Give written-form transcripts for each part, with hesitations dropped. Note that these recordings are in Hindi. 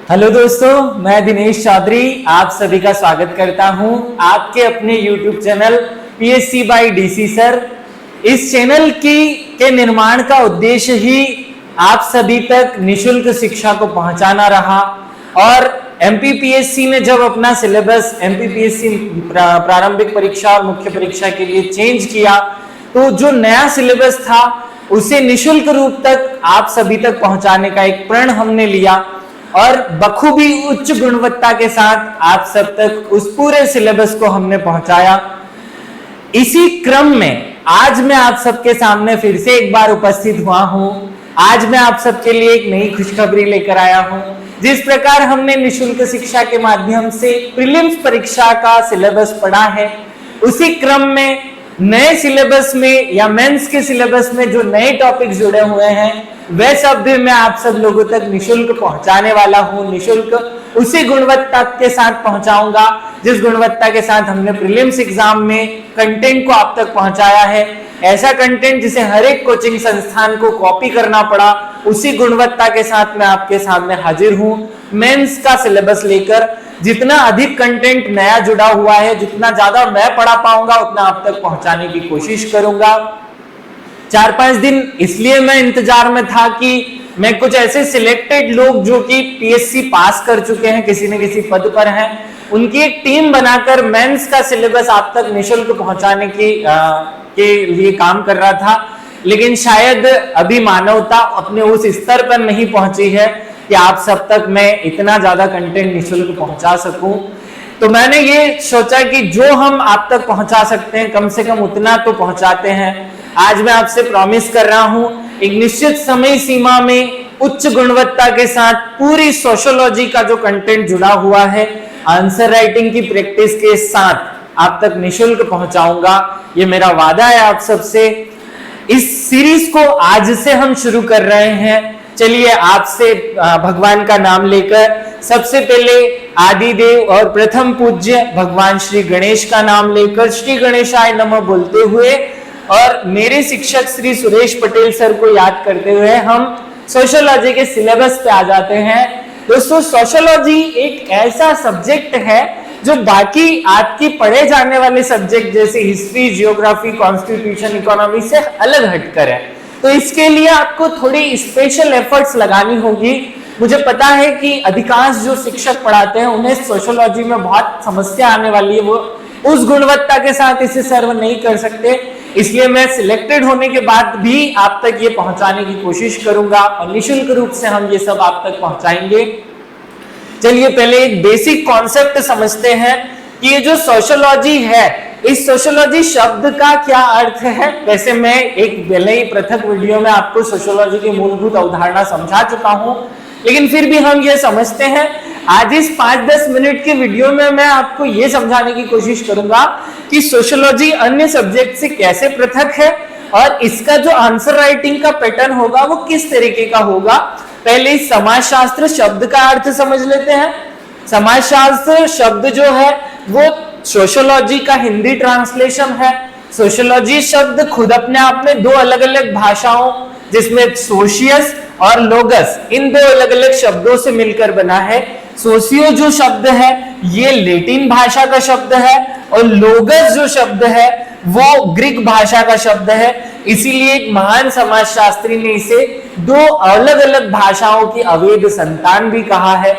हेलो दोस्तों, मैं दिनेश चौधरी आप सभी का स्वागत करता हूं आपके अपने YouTube channel PSC by DC sir. इस चैनल के निर्माण का उद्देश्य ही आप सभी तक निशुल्क शिक्षा को पहुंचाना रहा। और MPPSC ने जब अपना सिलेबस MPPSC प्रारंभिक परीक्षा और मुख्य परीक्षा के लिए चेंज किया तो जो नया सिलेबस था उसे निशुल्क रूप तक आप सभी तक पहुंचाने का एक प्रण हमने लिया और बखूबी उच्च गुणवत्ता के साथ आप सब तक उस पूरे सिलेबस को हमने पहुंचाया। इसी क्रम में आज मैं आप सबके सामने फिर से एक बार उपस्थित हुआ हूं। आज मैं आप सबके लिए एक नई खुशखबरी लेकर आया हूं। जिस प्रकार हमने निशुल्क शिक्षा के माध्यम से प्रीलिम्स परीक्षा का सिलेबस पढ़ा है, उसी क्रम में नए सिलेबस में या मेंस के सिलेबस में जो नए टॉपिक जुड़े हुए हैं वह सब भी मैं आप सब लोगों तक निशुल्क पहुंचाने वाला हूं। निशुल्क उसी गुणवत्ता के साथ पहुंचाऊंगा जिस गुणवत्ता के साथ हमने प्रीलिम्स एग्जाम में कंटेंट को आप तक पहुंचाया है। ऐसा कंटेंट जिसे हर एक कोचिंग संस्थान को कॉपी करना पड़ा, उसी गुणवत्ता के साथ मैं आपके सामने हाजिर हूं। मेंस का सिलेबस लेकर जितना अधिक कंटेंट नया जुड़ा हुआ है, जितना ज्यादा मैं पढ़ा पाऊंगा उतना आप तक पहुंचाने की कोशिश करूंगा। 4-5 दिन इसलिए मैं इंतजार में था कि मैं कुछ ऐसे सिलेक्टेड लोग जो कि PSC पास कर चुके हैं, किसी न किसी पद पर हैं, उनकी एक टीम बनाकर मेंस का सिलेबस आप तक निशुल्क पहुंचाने के लिए काम कर रहा था। लेकिन शायद अभी मानवता अपने उस स्तर पर नहीं पहुंची है कि आप सब तक मैं इतना ज्यादा कंटेंट निशुल्क पहुंचा सकूं। तो मैंने ये सोचा कि जो हम आप तक पहुंचा सकते हैं कम से कम उतना तो पहुंचाते हैं। आज मैं आपसे प्रॉमिस कर रहा हूं एक निश्चित समय सीमा में उच्च गुणवत्ता के साथ पूरी सोशियोलॉजी का जो कंटेंट जुड़ा हुआ है, आंसर राइटिंग की प्रैक्टिस के साथ आप तक निशुल्क पहुंचाऊंगा। ये मेरा वादा है आप सबसे। इस सीरीज को आज से हम शुरू कर रहे हैं। चलिए आपसे भगवान का नाम लेकर सबसे पहले आदिदेव और प्रथम पूज्य भगवान श्री गणेश का नाम लेकर श्री गणेशाय नमः बोलते हुए और मेरे शिक्षक श्री सुरेश पटेल सर को याद करते हुए हम सोशियोलॉजी के सिलेबस पे आ जाते हैं। दोस्तों, सोशियोलॉजी एक ऐसा सब्जेक्ट है जो बाकी आपकी पढ़े जाने वाले सब्जेक्ट जैसे हिस्ट्री, जियोग्राफी, कॉन्स्टिट्यूशन, इकोनॉमी से अलग हटकर है। तो इसके लिए आपको थोड़ी स्पेशल एफर्ट्स लगानी होगी। मुझे पता है कि अधिकांश जो शिक्षक पढ़ाते हैं उन्हें सोशियोलॉजी में बहुत समस्या आने वाली है, वो उस गुणवत्ता के साथ इसे सर्व नहीं कर सकते। इसलिए मैं सिलेक्टेड होने के बाद भी आप तक ये पहुंचाने की कोशिश करूंगा और निशुल्क रूप से हम ये सब आप तक पहुंचाएंगे। चलिए पहले एक बेसिक कॉन्सेप्ट समझते हैं कि ये जो सोशियोलॉजी है, इस सोशियोलॉजी शब्द का क्या अर्थ है। वैसे मैं एक पहले ही पृथक वीडियो में आपको सोशियोलॉजी की मूलभूत अवधारणा समझा चुका हूं, लेकिन फिर भी हम ये समझते हैं। आज इस 5-10 मिनट के वीडियो में मैं आपको ये समझाने की कोशिश करूंगा कि सोशियोलॉजी अन्य सब्जेक्ट से कैसे पृथक है और इसका जो आंसर राइटिंग का पैटर्न होगा वो किस तरीके का होगा। पहले समाजशास्त्र शब्द का अर्थ समझ लेते हैं। समाजशास्त्र शब्द जो है वो सोशियोलॉजी का हिंदी ट्रांसलेशन है। सोशियोलॉजी शब्द खुद अपने आप में दो अलग अलग भाषाओं जिसमें सोशियस और लोगस, इन दो अलग अलग शब्दों से मिलकर बना है। सोशियो जो शब्द है ये लैटिन भाषा का शब्द है और लोगस जो शब्द है वो ग्रीक भाषा का शब्द है। इसीलिए एक महान समाजशास्त्री ने इसे दो अलग अलग भाषाओं की अवैध संतान भी कहा है।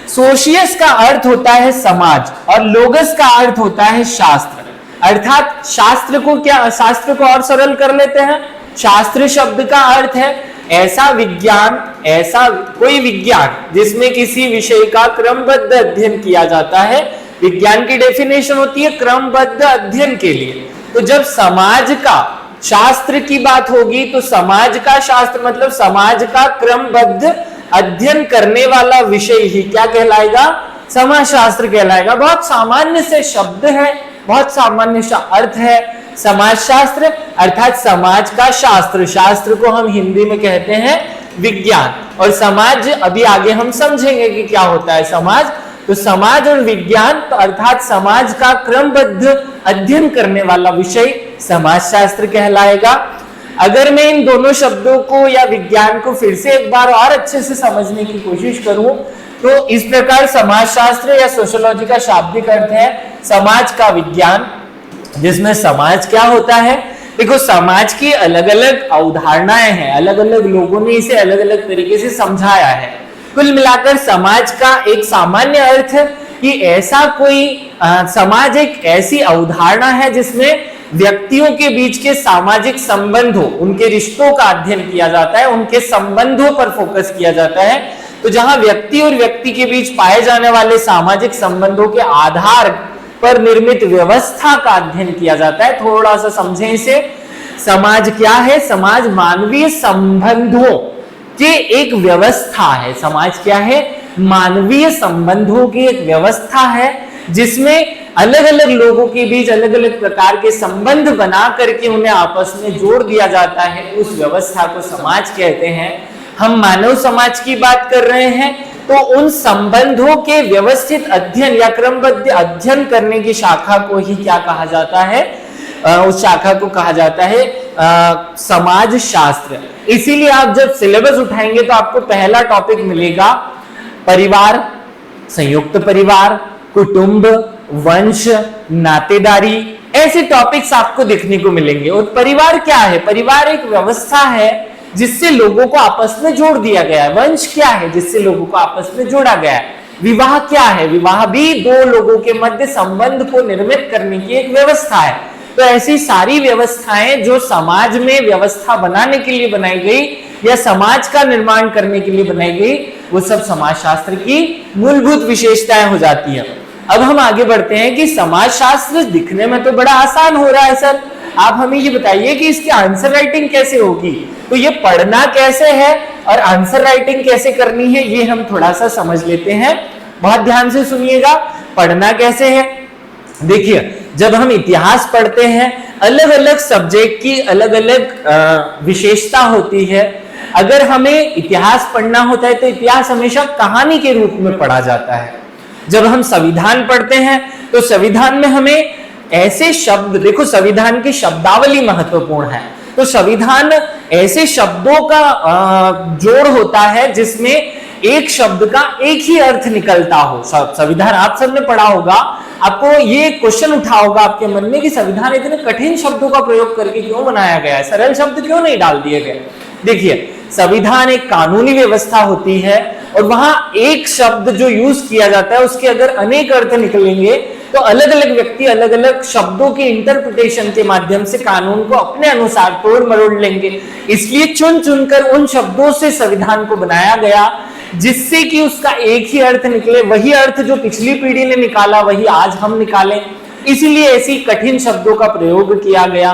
सोशियस का अर्थ होता है समाज और लोगस का अर्थ होता है शास्त्र। अर्थात शास्त्र को और सरल कर लेते हैं। शास्त्र शब्द का अर्थ है ऐसा विज्ञान, ऐसा कोई विज्ञान जिसमें किसी विषय का क्रमबद्ध अध्ययन किया जाता है। विज्ञान की डेफिनेशन होती है क्रमबद्ध अध्ययन के लिए। तो जब समाज का शास्त्र की बात होगी तो समाज का शास्त्र मतलब समाज का क्रमबद्ध अध्ययन करने वाला विषय ही क्या कहलाएगा? समाजशास्त्र कहलाएगा। बहुत सामान्य से शब्द है, बहुत सामान्य सा अर्थ है। समाजशास्त्र अर्थात समाज का शास्त्र, शास्त्र को हम हिंदी में कहते हैं विज्ञान, और समाज अभी आगे हम समझेंगे कि क्या होता है समाज। तो समाज और विज्ञान तो अर्थात समाज का क्रमबद्ध अध्ययन करने वाला विषय समाजशास्त्र कहलाएगा। अगर मैं इन दोनों शब्दों को या विज्ञान को फिर से एक बार और अच्छे से समझने की कोशिश करूं तो इस प्रकार समाजशास्त्र या सोशियोलॉजी का शाब्दिक अर्थ है समाज का विज्ञान, जिसमें समाज क्या होता है। देखो, समाज की अलग अलग अवधारणाएं हैं, अलग अलग लोगों ने इसे अलग अलग तरीके से समझाया है। कुल मिलाकर समाज का एक सामान्य अर्थ कि ऐसा कोई समाज एक ऐसी अवधारणा है जिसमें व्यक्तियों के बीच के सामाजिक संबंधों, उनके रिश्तों का अध्ययन किया जाता है, उनके संबंधों पर फोकस किया जाता है। तो जहां व्यक्ति और व्यक्ति के बीच पाए जाने वाले सामाजिक संबंधों के आधार पर निर्मित व्यवस्था का अध्ययन किया जाता है। थोड़ा सा समझें इसे। समाज क्या है? समाज मानवीय संबंधों की एक व्यवस्था है। समाज क्या है? मानवीय संबंधों की एक व्यवस्था है, जिसमें अलग अलग लोगों के बीच अलग अलग प्रकार के संबंध बना करके उन्हें आपस में जोड़ दिया जाता है। उस व्यवस्था को समाज कहते हैं। हम मानव समाज की बात कर रहे हैं, तो उन संबंधों के व्यवस्थित अध्ययन या क्रमबद्ध अध्ययन करने की शाखा को ही क्या कहा जाता है? उस शाखा को कहा जाता है समाज शास्त्र। इसीलिए आप जब सिलेबस उठाएंगे तो आपको पहला टॉपिक मिलेगा परिवार, संयुक्त परिवार, कुटुंब, वंश, नातेदारी, ऐसे टॉपिक्स आपको देखने को मिलेंगे। और परिवार क्या है? परिवार एक व्यवस्था है जिससे लोगों को आपस में जोड़ दिया गया है। वंश क्या है? जिससे लोगों को आपस में जोड़ा गया है। विवाह क्या है? विवाह भी दो लोगों के मध्य संबंध को निर्मित करने की एक व्यवस्था है। तो ऐसी सारी व्यवस्थाएं जो समाज में व्यवस्था बनाने के लिए बनाई गई या समाज का निर्माण करने के लिए बनाई गई, वो सब समाजशास्त्र की मूलभूत विशेषताएं हो जाती है। अब हम आगे बढ़ते हैं कि समाजशास्त्र दिखने में तो बड़ा आसान हो रहा है सर, आप हमें ये बताइए कि इसकी आंसर राइटिंग कैसे होगी। तो ये पढ़ना कैसे है और आंसर राइटिंग कैसे करनी है, ये हम थोड़ा सा समझ लेते हैं। बहुत ध्यान से सुनिएगा। पढ़ना कैसे है? देखिए, जब हम इतिहास पढ़ते हैं, अलग अलग सब्जेक्ट की अलग अलग विशेषता होती है। अगर हमें इतिहास पढ़ना होता है तो इतिहास हमेशा कहानी के रूप में पढ़ा जाता है। जब हम संविधान पढ़ते हैं तो संविधान में हमें ऐसे शब्द, देखो संविधान की शब्दावली महत्वपूर्ण है। तो संविधान ऐसे शब्दों का जोड़ होता है जिसमें एक शब्द का एक ही अर्थ निकलता हो। संविधान आप सबने पढ़ा होगा, आपको ये क्वेश्चन उठा होगा आपके मन में कि संविधान इतने कठिन शब्दों का प्रयोग करके क्यों बनाया गया है, सरल शब्द क्यों नहीं डाल दिए गए। देखिए, संविधान एक कानूनी व्यवस्था होती है और वहां एक शब्द जो यूज किया जाता है उसके अगर अनेक अर्थ निकलेंगे तो अलग अलग व्यक्ति अलग अलग शब्दों के इंटरप्रिटेशन के माध्यम से कानून को अपने अनुसार तोड़ मरोड़ लेंगे। इसलिए चुन चुनकर उन शब्दों से संविधान को बनाया गया जिससे कि उसका एक ही अर्थ निकले। वही अर्थ जो पिछली पीढ़ी ने निकाला वही आज हम निकालें, इसीलिए ऐसी कठिन शब्दों का प्रयोग किया गया।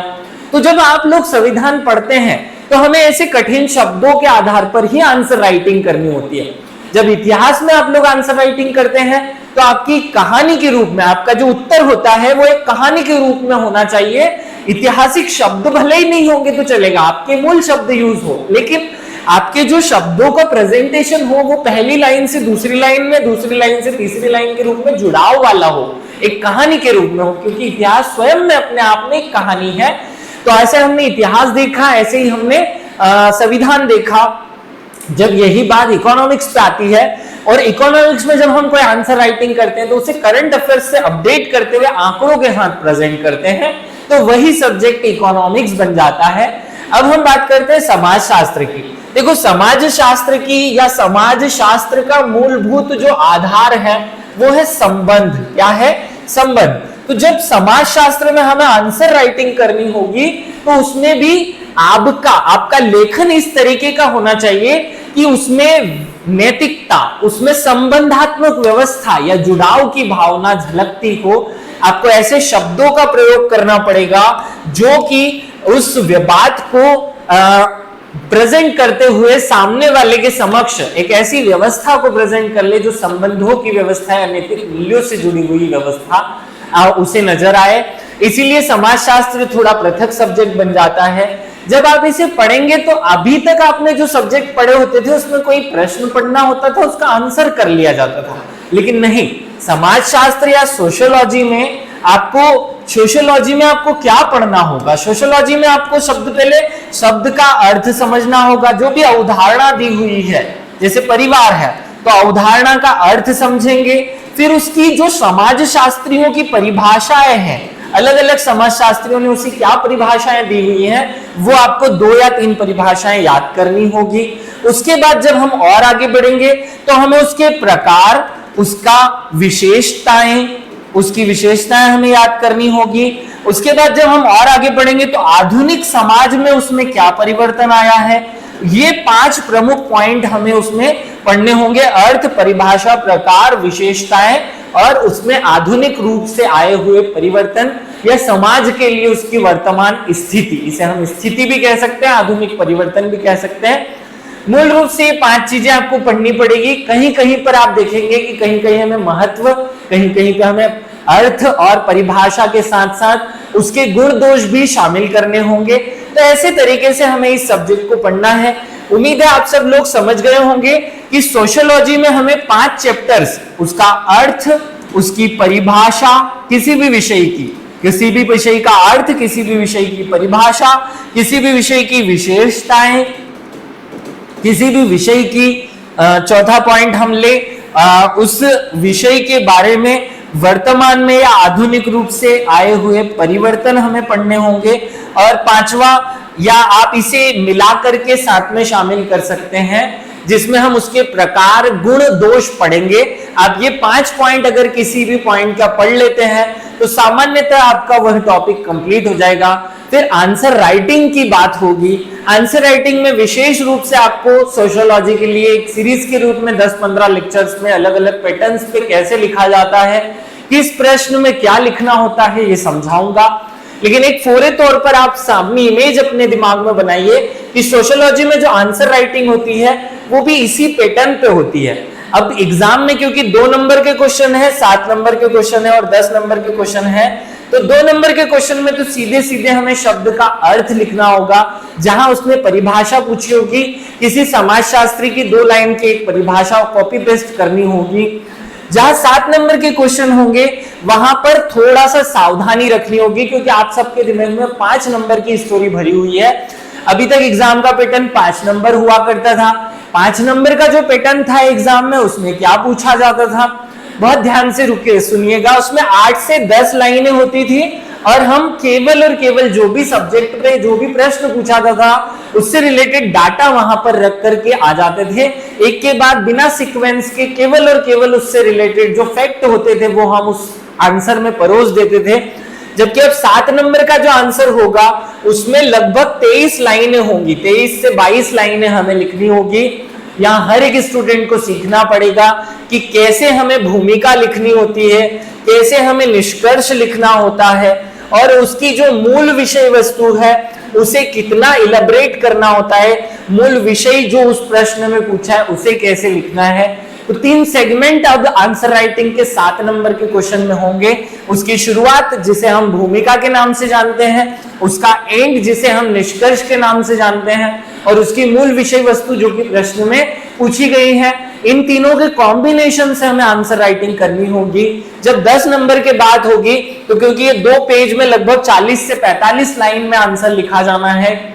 तो जब आप लोग संविधान पढ़ते हैं तो हमें ऐसे कठिन शब्दों के आधार पर ही आंसर राइटिंग करनी होती है। जब इतिहास में आप लोग आंसर राइटिंग करते हैं तो आपकी कहानी के रूप में आपका जो उत्तर होता है वो एक कहानी के रूप में होना चाहिए। ऐतिहासिक शब्द भले ही नहीं होंगे तो चलेगा, आपके मूल शब्द यूज हो, लेकिन आपके जो शब्दों का प्रेजेंटेशन हो वो पहली लाइन से दूसरी लाइन में, दूसरी लाइन से तीसरी लाइन के रूप में जुड़ाव वाला हो, एक कहानी के रूप में हो, क्योंकि इतिहास स्वयं में अपने आप में एक कहानी है। तो ऐसे हमने इतिहास देखा, ऐसे ही हमने संविधान देखा। जब यही बात इकोनॉमिक्स पे आती है और इकोनॉमिक्स में जब हम कोई आंसर राइटिंग करते हैं तो उसे करंट अफेयर्स से अपडेट करते हुए आंकड़ों के साथ प्रेजेंट करते हैं, तो वही सब्जेक्ट इकोनॉमिक्स बन जाता है। अब हम बात करते हैं समाज शास्त्र की। देखो, समाज शास्त्र की या समाज शास्त्र का मूलभूत जो आधार है वो है संबंध। क्या है? संबंध। तो जब समाज शास्त्र में हमें आंसर राइटिंग करनी होगी तो उसमें भी आपका लेखन इस तरीके का होना चाहिए कि उसमें नैतिकता, उसमें संबंधात्मक व्यवस्था या जुड़ाव की भावना झलकती हो। आपको ऐसे शब्दों का प्रयोग करना पड़ेगा जो कि उस बात को प्रेजेंट करते हुए सामने वाले के समक्ष एक ऐसी व्यवस्था को प्रेजेंट कर ले जो संबंधों की व्यवस्था या नैतिक मूल्यों से जुड़ी हुई व्यवस्था उसे नजर आए। इसीलिए समाजशास्त्र थोड़ा पृथक सब्जेक्ट बन जाता है। जब आप इसे पढ़ेंगे तो अभी तक आपने जो सब्जेक्ट पढ़े होते थे उसमें कोई प्रश्न पढ़ना होता था, उसका आंसर कर लिया जाता था, लेकिन नहीं, समाजशास्त्र या सोशियोलॉजी में आपको क्या पढ़ना होगा? सोशियोलॉजी में आपको पहले शब्द का अर्थ समझना होगा। जो भी अवधारणा दी हुई है, जैसे परिवार है तो अवधारणा का अर्थ समझेंगे, फिर उसकी जो समाज शास्त्रियों की परिभाषाएं हैं, अलग अलग समाज शास्त्रियों ने उसी क्या परिभाषाएं दी हुई हैं, वो आपको 2 या 3 परिभाषाएं याद करनी होगी। उसके बाद जब हम और आगे बढ़ेंगे तो हमें उसके प्रकार, उसका विशेषताएं, उसकी विशेषताएं हमें याद करनी होगी। उसके बाद जब हम और आगे बढ़ेंगे तो आधुनिक समाज में उसमें क्या परिवर्तन आया है, ये 5 प्रमुख पॉइंट हमें उसमें पढ़ने होंगे। अर्थ, परिभाषा, प्रकार, विशेषताएं और उसमें आधुनिक रूप से आए हुए परिवर्तन या समाज के लिए उसकी वर्तमान स्थिति, इसे हम स्थिति भी कह सकते हैं, आधुनिक परिवर्तन भी कह सकते हैं। मूल रूप से ये 5 चीजें आपको पढ़नी पड़ेगी। कहीं कहीं पर आप देखेंगे कि कहीं कहीं हमें महत्व, कहीं कहीं पे हमें अर्थ और परिभाषा के साथ साथ उसके गुण दोष भी शामिल करने होंगे। तो ऐसे तरीके से हमें इस सब्जेक्ट को पढ़ना है। उम्मीद है आप सब लोग समझ गए होंगे कि सोशियोलॉजी में हमें 5 चैप्टर्स, उसका अर्थ, उसकी परिभाषा, किसी भी विषय की, किसी भी विषय का अर्थ, किसी भी विषय की परिभाषा, किसी भी विषय की विशेषताएं, किसी भी विषय की चौथा पॉइंट हम ले उस विषय के बारे में वर्तमान में या आधुनिक रूप से आए हुए परिवर्तन हमें पढ़ने होंगे। और 5वां, या आप इसे मिला करके साथ में शामिल कर सकते हैं, जिसमें हम उसके प्रकार, गुण, दोष पढ़ेंगे। आप ये 5 पॉइंट अगर किसी भी पॉइंट का पढ़ लेते हैं तो सामान्यतः आपका वह टॉपिक कंप्लीट हो जाएगा। फिर आंसर राइटिंग की बात होगी। आंसर राइटिंग में विशेष रूप से आपको सोशियोलॉजी के लिए एक सीरीज के रूप में 10-15 लेक्चर्स में अलग अलग पैटर्न्स पे कैसे लिखा जाता है, किस प्रश्न में क्या लिखना होता है, ये समझाऊंगा। लेकिन एक फोरे तौर पर आप सामने इमेज अपने दिमाग में बनाइए कि सोशियोलॉजी में जो आंसर राइटिंग होती है वो भी इसी पैटर्न पे होती है। अब एग्जाम में क्योंकि 2 नंबर के क्वेश्चन है, 7 नंबर के क्वेश्चन है और 10 नंबर के क्वेश्चन है, तो 2 नंबर के क्वेश्चन में तो सीधे सीधे हमें शब्द का अर्थ लिखना होगा। जहां उसने परिभाषा पूछी होगी, किसी समाजशास्त्री की 2 लाइन की एक परिभाषा कॉपी पेस्ट करनी होगी। जहां 7 नंबर के क्वेश्चन होंगे वहां पर थोड़ा सा सावधानी रखनी होगी, क्योंकि आप सबके दिमाग में 5 नंबर की स्टोरी भरी हुई है। अभी तक एग्जाम का पैटर्न 5 नंबर हुआ करता था। 5 नंबर का जो पैटर्न था एग्जाम में, उसमें क्या पूछा जाता था, बहुत ध्यान से रुके सुनिएगा। उसमें 8 से 10 लाइनें होती थी और हम केवल और केवल जो भी सब्जेक्ट पे जो भी प्रश्न पूछा था उससे रिलेटेड डाटा वहां पर रख करके आ जाते थे। एक के बाद बिना सीक्वेंस के केवल और केवल उससे रिलेटेड जो फैक्ट होते थे वो हम उस आंसर में परोस देते थे। जबकि अब 7 नंबर का जो आंसर होगा उसमें लगभग 23 लाइनें होंगी, 23 से 22 लाइनें हमें लिखनी होगी। यहाँ हर एक स्टूडेंट को सीखना पड़ेगा कि कैसे हमें भूमिका लिखनी होती है, कैसे हमें निष्कर्ष लिखना होता है और उसकी जो मूल विषय वस्तु है उसे कितना इलेबरेट करना होता है, मूल विषय जो उस प्रश्न में पूछा है उसे कैसे लिखना है। तो 3 सेगमेंट अब आंसर राइटिंग के 7 नंबर के क्वेश्चन में होंगे। उसकी शुरुआत जिसे हम भूमिका के नाम से जानते हैं, उसका एंड जिसे हम निष्कर्ष के नाम से जानते हैं और उसकी मूल विषय वस्तु जो कि प्रश्न में पूछी गई है। इन तीनों के कॉम्बिनेशन से हमें आंसर राइटिंग करनी होगी। जब 10 नंबर के बात होगी तो क्योंकि ये 2 पेज में लगभग 40 से 45 लाइन में आंसर लिखा जाना है,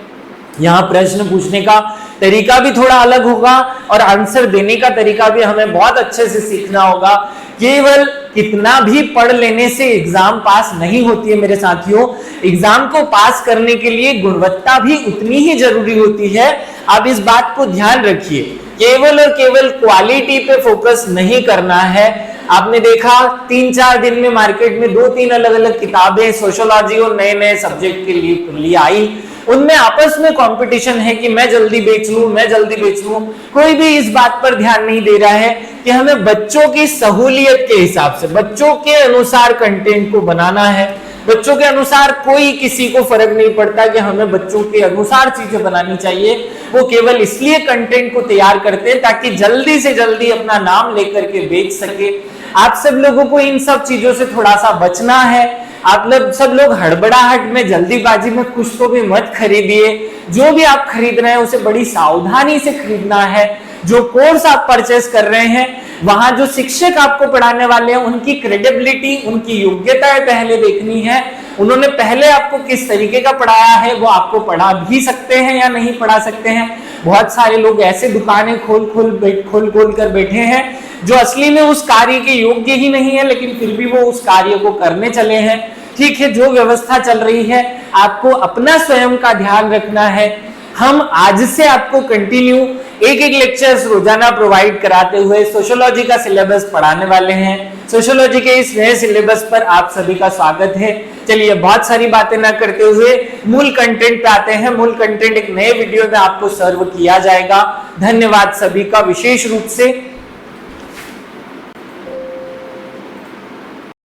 यहाँ प्रश्न पूछने का तरीका भी थोड़ा अलग होगा और आंसर देने का तरीका भी हमें बहुत अच्छे से सीखना होगा। केवल कितना भी पढ़ लेने से एग्जाम पास नहीं होती है मेरे साथियों। एग्जाम को पास करने के लिए गुणवत्ता भी उतनी ही जरूरी होती है। आप इस बात को ध्यान रखिए, केवल और केवल क्वालिटी पे फोकस नहीं करना है। आपने देखा 3-4 दिन में मार्केट में 2-3 अलग अलग किताबें सोशियोलॉजी और नए नए सब्जेक्ट के लिए आई, उनमें आपस में कंपटीशन है कि मैं जल्दी बेच लूं, मैं जल्दी बेच लूं। कोई भी इस बात पर ध्यान नहीं दे रहा है कि हमें बच्चों की सहूलियत के हिसाब से, बच्चों के अनुसार कंटेंट को बनाना है। बच्चों के अनुसार कोई किसी को फर्क नहीं पड़ता कि हमें बच्चों के अनुसार चीजें बनानी चाहिए। वो केवल इसलिए कंटेंट को तैयार करते हैं ताकि जल्दी से जल्दी अपना नाम लेकर के बेच सके। आप सब लोगों को इन सब चीजों से थोड़ा सा बचना है। आप लोग सब लोग हड़बड़ाहट में, जल्दीबाजी में कुछ तो भी मत खरीदिए। जो भी आप खरीद रहे हैं उसे बड़ी सावधानी से खरीदना है। जो कोर्स आप परचेस कर रहे हैं वहां जो शिक्षक आपको पढ़ाने वाले हैं उनकी क्रेडिबिलिटी, उनकी योग्यताएं पहले देखनी है। उन्होंने पहले आपको किस तरीके का पढ़ाया है, वो आपको पढ़ा भी सकते हैं या नहीं पढ़ा सकते हैं, बहुत सारे लोग ऐसे दुकानें खोल कर बैठे हैं जो असली में उस कार्य के योग्य ही नहीं है, लेकिन फिर भी वो उस कार्य को करने चले हैं। ठीक है, जो व्यवस्था चल रही है आपको अपना स्वयं का ध्यान रखना है। हम आज से आपको कंटिन्यू एक लेक्चर्स रोजाना प्रोवाइड कराते हुए सोशियोलॉजी का सिलेबस पढ़ाने वाले हैं। सोशियोलॉजी के इस नए सिलेबस पर आप सभी का स्वागत है। चलिए बहुत सारी बातें ना करते हुए मूल कंटेंट पे आते हैं। मूल कंटेंट एक नए वीडियो में आपको सर्व किया जाएगा। धन्यवाद सभी का विशेष रूप से।